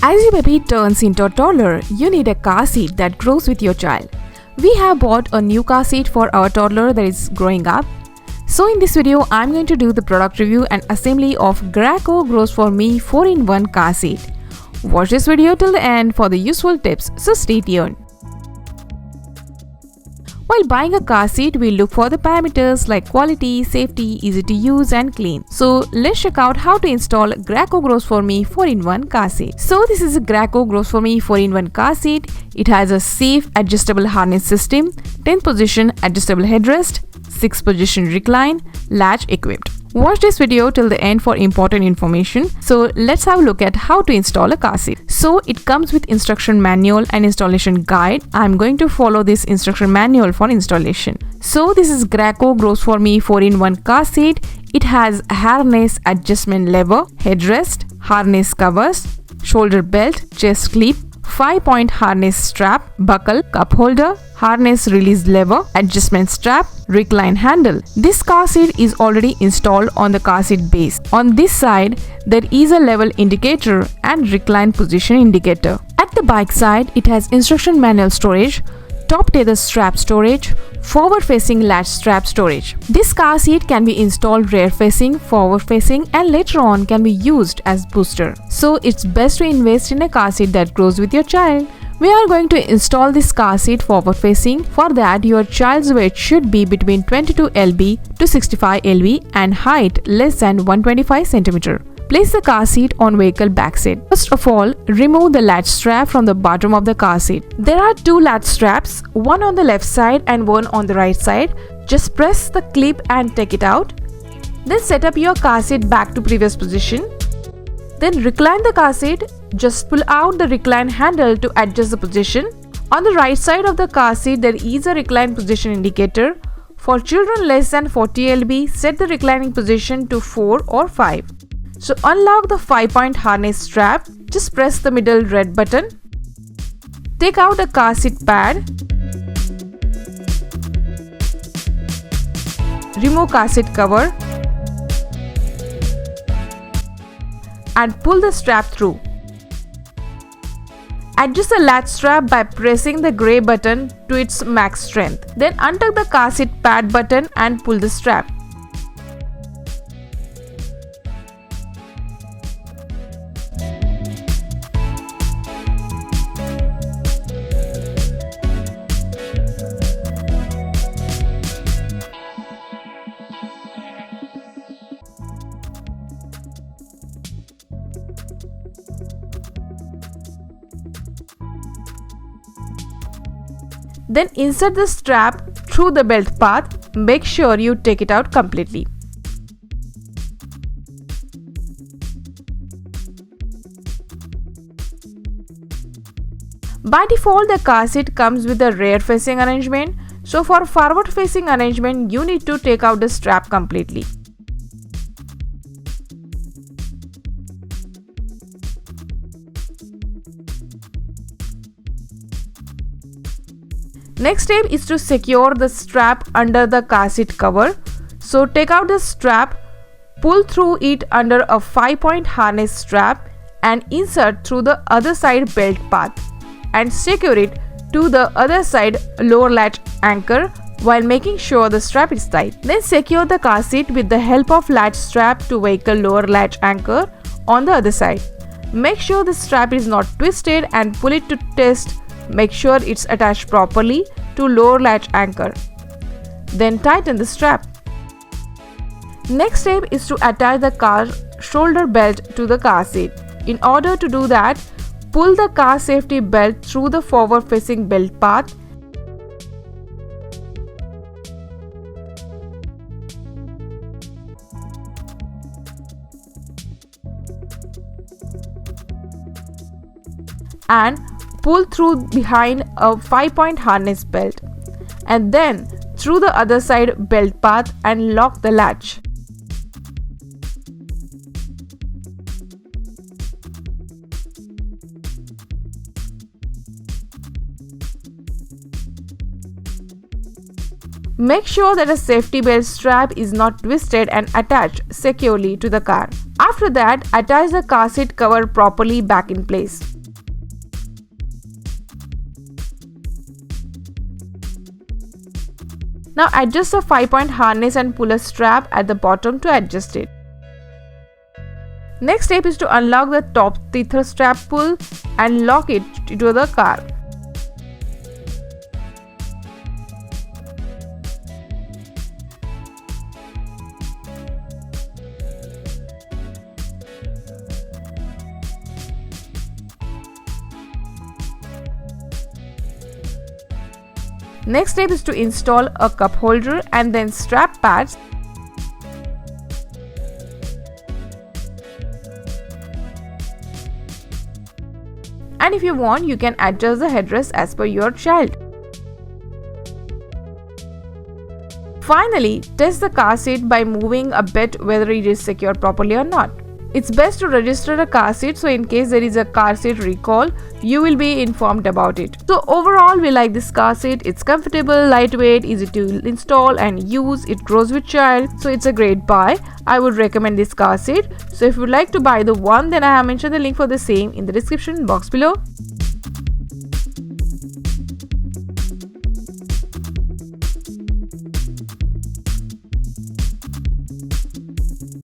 As your baby turns into a toddler, you need a car seat that grows with your child. We have bought a new car seat for our toddler that is growing up. So in this video, I'm going to do the product review and assembly of Graco Grows for Me 4-in-1 car seat. Watch this video till the end for the useful tips, so stay tuned. While buying a car seat, we look for the parameters like quality, safety, easy to use and clean. So let's check out how to install Graco Grows for Me 4-in-1 car seat. So this is a Graco Grows for Me 4-in-1 car seat. It has a safe adjustable harness system, 10 position adjustable headrest, 6 position recline, latch equipped. Watch this video till the end for important information. So let's have a look at how to install a car seat. So it comes with instruction manual and installation guide. I'm going to follow this instruction manual for installation. So this is Graco Grows for Me 4-in-1 car seat. It has harness adjustment lever, headrest, harness covers, shoulder belt, chest clip, 5-point harness strap, buckle, cup holder, harness release lever, adjustment strap, recline handle. This car seat is already installed on the car seat base. On this side, there is a level indicator and recline position indicator. At the bike side, it has instruction manual storage, top tether strap storage, forward facing latch strap storage. This car seat can be installed rear facing, forward facing and later on can be used as booster. So it's best to invest in a car seat that grows with your child. We are going to install this car seat forward facing. For that, your child's weight should be between 22 lb to 65 lb and height less than 125 cm. Place the car seat on vehicle back seat. First of all, remove the latch strap from the bottom of the car seat. There are two latch straps, one on the left side and one on the right side. Just press the clip and take it out. Then set up your car seat back to previous position. Then recline the car seat. Just pull out the recline handle to adjust the position. On the right side of the car seat, there is a recline position indicator. For children less than 40 lb, set the reclining position to 4 or 5. So unlock the 5-point harness strap. Just press the middle red button. Take out the car seat pad. Remove car seat cover. And pull the strap through. Adjust the latch strap by pressing the gray button to its max strength. Then untuck the car seat pad button and pull the strap. Then insert the strap through the belt path. Make sure you take it out completely. By default, the car seat comes with a rear facing arrangement. So for forward facing arrangement, you need to take out the strap completely. Next step is to secure the strap under the car seat cover. So take out the strap, pull through it under a 5-point harness strap and insert through the other side belt path and secure it to the other side lower latch anchor while making sure the strap is tight. Then secure the car seat with the help of latch strap to vehicle lower latch anchor on the other side. Make sure the strap is not twisted and pull it to test. Make sure it's attached properly to lower latch anchor. Then tighten the strap. Next step is to attach the car shoulder belt to the car seat. In order to do that, pull the car safety belt through the forward facing belt path. And pull through behind a 5-point harness belt and then through the other side belt path and lock the latch. Make sure that a safety belt strap is not twisted and attached securely to the car. After that, attach the car seat cover properly back in place. Now adjust the 5-point harness and pull a strap at the bottom to adjust it. Next step is to unlock the top tether strap pull and lock it to the car. Next step is to install a cup holder and then strap pads. And if you want, you can adjust the headrest as per your child. Finally, test the car seat by moving a bit whether it is secured properly or not. It's best to register a car seat, so in case there is a car seat recall, you will be informed about it. So overall, we like this car seat. It's comfortable, lightweight, easy to install and use. It grows with child, so it's a great buy. I would recommend this car seat. So if you would like to buy the one, then I have mentioned the link for the same in the description box below.